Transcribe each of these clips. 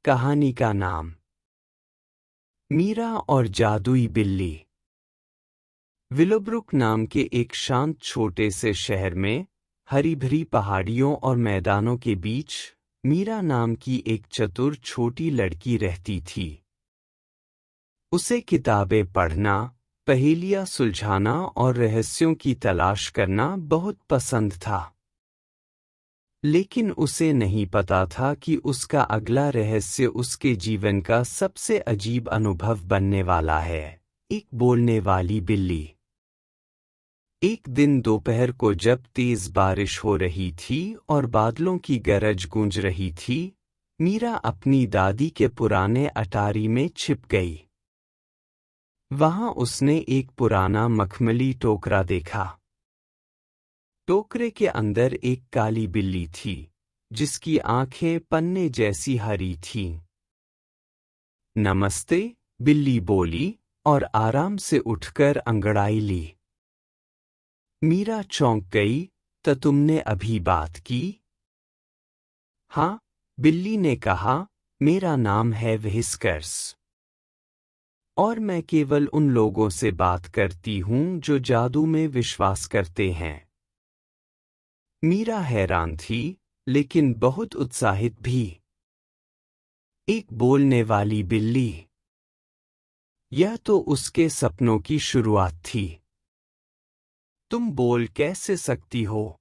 कहानी का नाम मीरा और जादुई बिल्ली। विलोब्रुक नाम के एक शांत छोटे से शहर में हरी भरी पहाड़ियों और मैदानों के बीच मीरा नाम की एक चतुर छोटी लड़की रहती थी। उसे किताबें पढ़ना, पहेलियाँ सुलझाना और रहस्यों की तलाश करना बहुत पसंद था। लेकिन उसे नहीं पता था कि उसका अगला रहस्य उसके जीवन का सबसे अजीब अनुभव बनने वाला है, एक बोलने वाली बिल्ली। एक दिन दोपहर को जब तेज बारिश हो रही थी और बादलों की गरज गूंज रही थी, मीरा अपनी दादी के पुराने अटारी में छिप गई। वहां उसने एक पुराना मखमली टोकरा देखा। टोकरे के अंदर एक काली बिल्ली थी, जिसकी आंखें पन्ने जैसी हरी थीं। नमस्ते, बिल्ली बोली और आराम से उठकर अंगड़ाई ली। मीरा चौंक गई, तो तुमने अभी बात की? हाँ, बिल्ली ने कहा, मेरा नाम है व्हिस्कर्स। और मैं केवल उन लोगों से बात करती हूँ जो जादू में विश्वास करते हैं। मीरा हैरान थी, लेकिन बहुत उत्साहित भी। एक बोलने वाली बिल्ली। यह तो उसके सपनों की शुरुआत थी। तुम बोल कैसे सकती हो?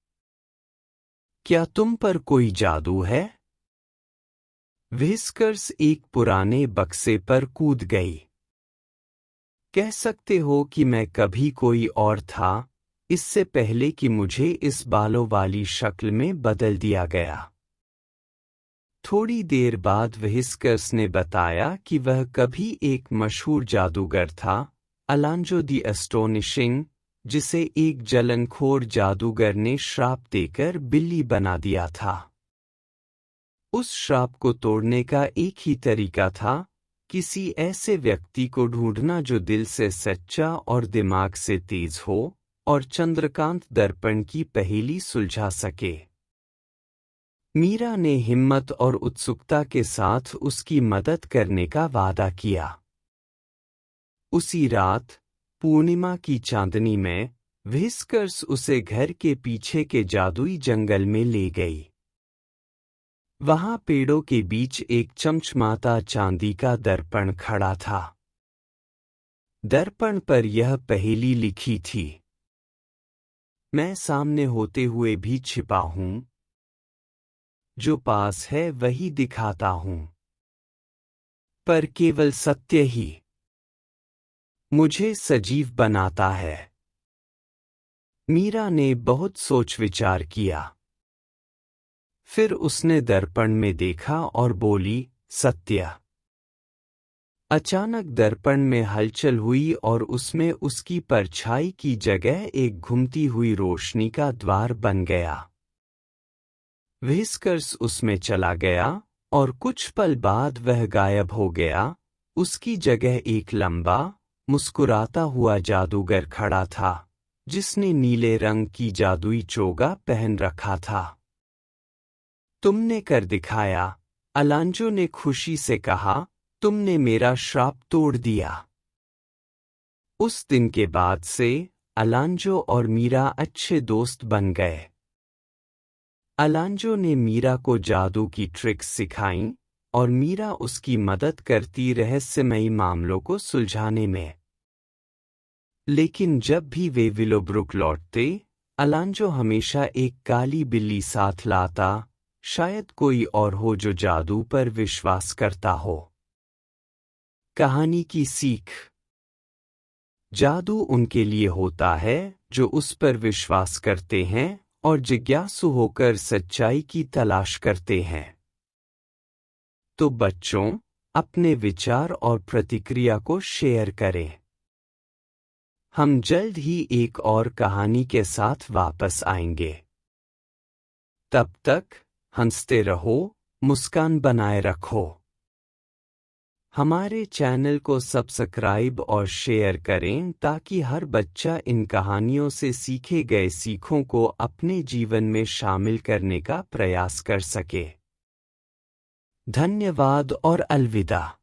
क्या तुम पर कोई जादू है? व्हिस्कर्स एक पुराने बक्से पर कूद गई। कह सकते हो कि मैं कभी कोई और था, इससे पहले कि मुझे इस बालों वाली शक्ल में बदल दिया गया। थोड़ी देर बाद व्हिस्कर्स ने बताया कि वह कभी एक मशहूर जादूगर था, अलांजो द एस्टोनिशिंग, जिसे एक जलनखोर जादूगर ने श्राप देकर बिल्ली बना दिया था। उस श्राप को तोड़ने का एक ही तरीका था, किसी ऐसे व्यक्ति को ढूंढना जो दिल से सच्चा और दिमाग से तेज हो और चंद्रकांत दर्पण की पहेली सुलझा सके। मीरा ने हिम्मत और उत्सुकता के साथ उसकी मदद करने का वादा किया। उसी रात, पूर्णिमा की चांदनी में, व्हिस्कर्स उसे घर के पीछे के जादुई जंगल में ले गई। वहां पेड़ों के बीच एक चमचमाता चांदी का दर्पण खड़ा था। दर्पण पर यह पहेली लिखी थी, मैं सामने होते हुए भी छिपा हूं, जो पास है वही दिखाता हूं, पर केवल सत्य ही मुझे सजीव बनाता है। मीरा ने बहुत सोच विचार किया। फिर उसने दर्पण में देखा और बोली, सत्य। अचानक दर्पण में हलचल हुई और उसमें उसकी परछाई की जगह एक घूमती हुई रोशनी का द्वार बन गया। व्हिस्कर्स उसमें चला गया और कुछ पल बाद वह गायब हो गया। उसकी जगह एक लंबा, मुस्कुराता हुआ जादूगर खड़ा था, जिसने नीले रंग की जादुई चोगा पहन रखा था। तुमने कर दिखाया, अलांजो ने खुशी से कहा, तुमने मेरा श्राप तोड़ दिया। उस दिन के बाद से अलांजो और मीरा अच्छे दोस्त बन गए। अलांजो ने मीरा को जादू की ट्रिक्स सिखाईं और मीरा उसकी मदद करती रहस्यमयी मामलों को सुलझाने में। लेकिन जब भी वे विलोब्रुक लौटते, अलांजो हमेशा एक काली बिल्ली साथ लाता, शायद कोई और हो जो जादू पर विश्वास करता हो। कहानी की सीख। जादू उनके लिए होता है जो उस पर विश्वास करते हैं और जिज्ञासु होकर सच्चाई की तलाश करते हैं। तो बच्चों, अपने विचार और प्रतिक्रिया को शेयर करें। हम जल्द ही एक और कहानी के साथ वापस आएंगे। तब तक हंसते रहो, मुस्कान बनाए रखो। हमारे चैनल को सब्सक्राइब और शेयर करें ताकि हर बच्चा इन कहानियों से सीखे गए सीखों को अपने जीवन में शामिल करने का प्रयास कर सके। धन्यवाद और अलविदा।